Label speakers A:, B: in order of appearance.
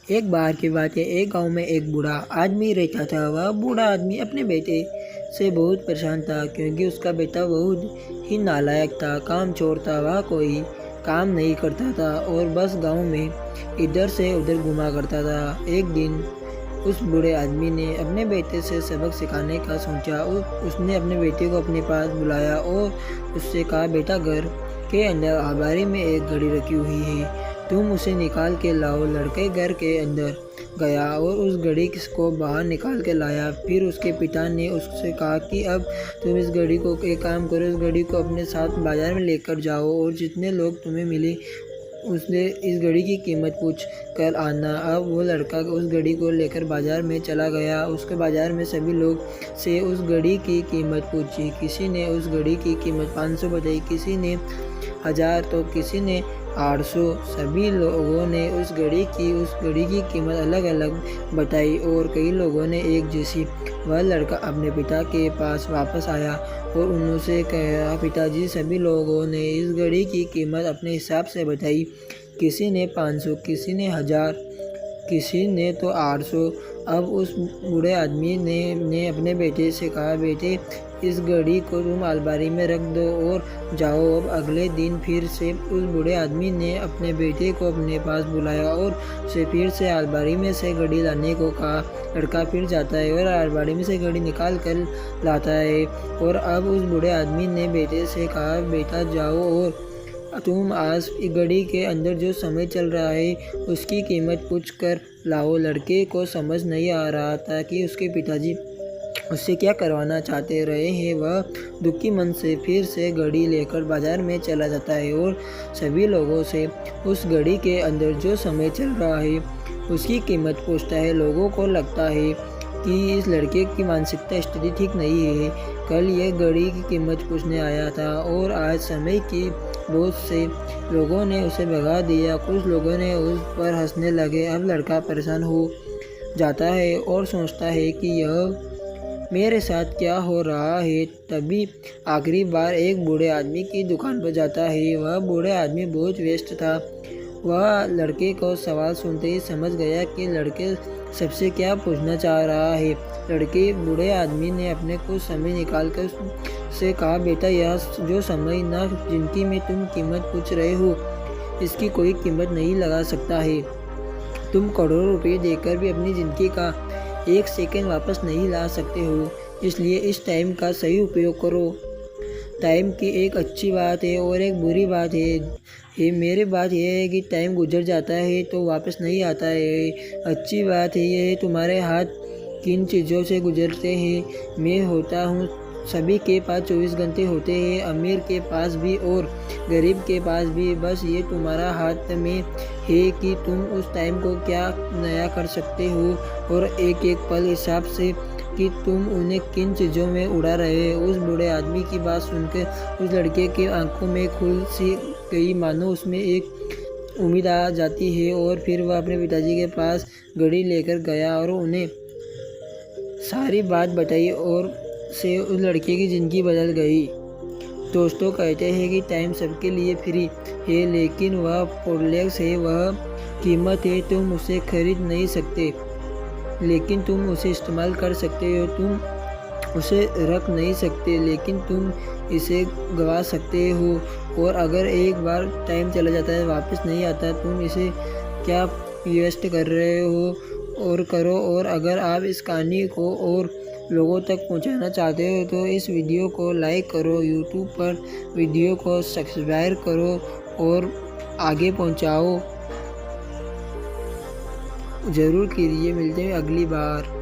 A: एक बार की बात है, एक गांव में एक बूढ़ा आदमी रहता था। वह बूढ़ा आदमी अपने बेटे से बहुत परेशान था, क्योंकि उसका बेटा बहुत ही नालायक था, कामचोर था। वह कोई काम नहीं करता था और बस गांव में इधर से उधर घुमा करता था। एक दिन उस बूढ़े आदमी ने अपने बेटे से सबक सिखाने का सोचा। उसने अपने बेटे को अपने पास बुलाया और उससे कहा, बेटा, घर के अंदर अलमारी में एक घड़ी रखी हुई है, तुम उसे निकाल के लाओ। लड़के घर के अंदर गया और उस घड़ी को बाहर निकाल के लाया। फिर उसके पिता ने उससे कहा कि अब तुम इस घड़ी को एक काम करो, इस घड़ी को अपने साथ बाजार में लेकर जाओ और जितने लोग तुम्हें मिले उसने इस घड़ी की कीमत पूछ कर आना। अब वो लड़का उस घड़ी को लेकर बाजार में चला गया। उसके बाजार में सभी लोग से उस घड़ी की कीमत पूछी। किसी ने उस घड़ी की कीमत 500 बताई, किसी ने 1000, तो किसी ने 800। सभी लोगों ने उस घड़ी की कीमत अलग अलग बताई और कई लोगों ने एक जैसी। वह लड़का अपने पिता के पास वापस आया और उनसे कहा, पिताजी, सभी लोगों ने इस घड़ी की कीमत अपने हिसाब से बताई। किसी ने 500, किसी ने 1000, किसी ने तो 800। अब उस बूढ़े आदमी ने अपने बेटे से कहा, बेटे, इस घड़ी को तुम अलमारी में रख दो और जाओ। अब अगले दिन फिर से उस बूढ़े आदमी ने अपने बेटे को अपने पास बुलाया और उसे फिर से अलमारी में से घड़ी लाने को कहा। लड़का फिर जाता है और अलमारी में से घड़ी निकाल कर लाता है। और अब उस बूढ़े आदमी ने बेटे से कहा, बेटा, जाओ और तुम आज घड़ी के अंदर जो समय चल रहा है उसकी कीमत पूछ कर लाओ। लड़के को समझ नहीं आ रहा था कि उसके पिताजी उससे क्या करवाना चाहते रहे हैं। वह दुखी मन से फिर से घड़ी लेकर बाजार में चला जाता है और सभी लोगों से उस घड़ी के अंदर जो समय चल रहा है उसकी कीमत पूछता है। लोगों को लगता है कि इस लड़के की मानसिकता स्थिति ठीक नहीं है। कल ये घड़ी की कीमत पूछने आया था और आज समय की बहुत से लोगों ने उसे भगा दिया। कुछ लोगों ने उस पर हंसने लगे। अब लड़का परेशान हो जाता है और सोचता है कि यह मेरे साथ क्या हो रहा है। तभी आखिरी बार एक बूढ़े आदमी की दुकान पर जाता है। वह बूढ़े आदमी बहुत व्यस्त था। वह लड़के को सवाल सुनते ही समझ गया कि लड़के सबसे क्या पूछना चाह रहा है। लड़के बूढ़े आदमी ने अपने कुछ समय निकाल कर से कहा, बेटा, यह जो समय न जिनकी में तुम कीमत पूछ रहे हो इसकी कोई कीमत नहीं लगा सकता है। तुम करोड़ों रुपये देकर भी अपनी ज़िंदगी का एक सेकंड वापस नहीं ला सकते हो। इसलिए इस टाइम का सही उपयोग करो। टाइम की एक अच्छी बात है और एक बुरी बात है। मेरी बात यह है कि टाइम गुजर जाता है तो वापस नहीं आता है। अच्छी बात है ये है तुम्हारे हाथ किन चीज़ों से गुजरते हैं। मैं होता हूँ, सभी के पास 24 घंटे होते हैं, अमीर के पास भी और गरीब के पास भी। बस ये तुम्हारा हाथ में है कि तुम उस टाइम को क्या नया कर सकते हो और एक एक पल हिसाब से कि तुम उन्हें किन चीज़ों में उड़ा रहे हो। उस बूढ़े आदमी की बात सुनकर उस लड़के की आंखों में खुल सी गई, मानो उसमें एक उम्मीद आ जाती है। और फिर वह अपने पिताजी के पास घड़ी लेकर गया और उन्हें सारी बात बताई और से उस लड़के की ज़िंदगी बदल गई। दोस्तों कहते हैं कि टाइम सबके लिए फ्री है, लेकिन वह प्रोलेक्स है, वह कीमत है। तुम उसे खरीद नहीं सकते, लेकिन तुम उसे इस्तेमाल कर सकते हो। तुम उसे रख नहीं सकते, लेकिन तुम इसे गवा सकते हो। और अगर एक बार टाइम चला जाता है, वापस नहीं आता, तुम इसे क्या वेस्ट कर रहे हो और करो। और अगर आप इस कहानी को और लोगों तक पहुंचाना चाहते हो तो इस वीडियो को लाइक करो, यूट्यूब पर वीडियो को सब्सक्राइब करो और आगे पहुंचाओ ज़रूर कीजिए। मिलते हैं अगली बार।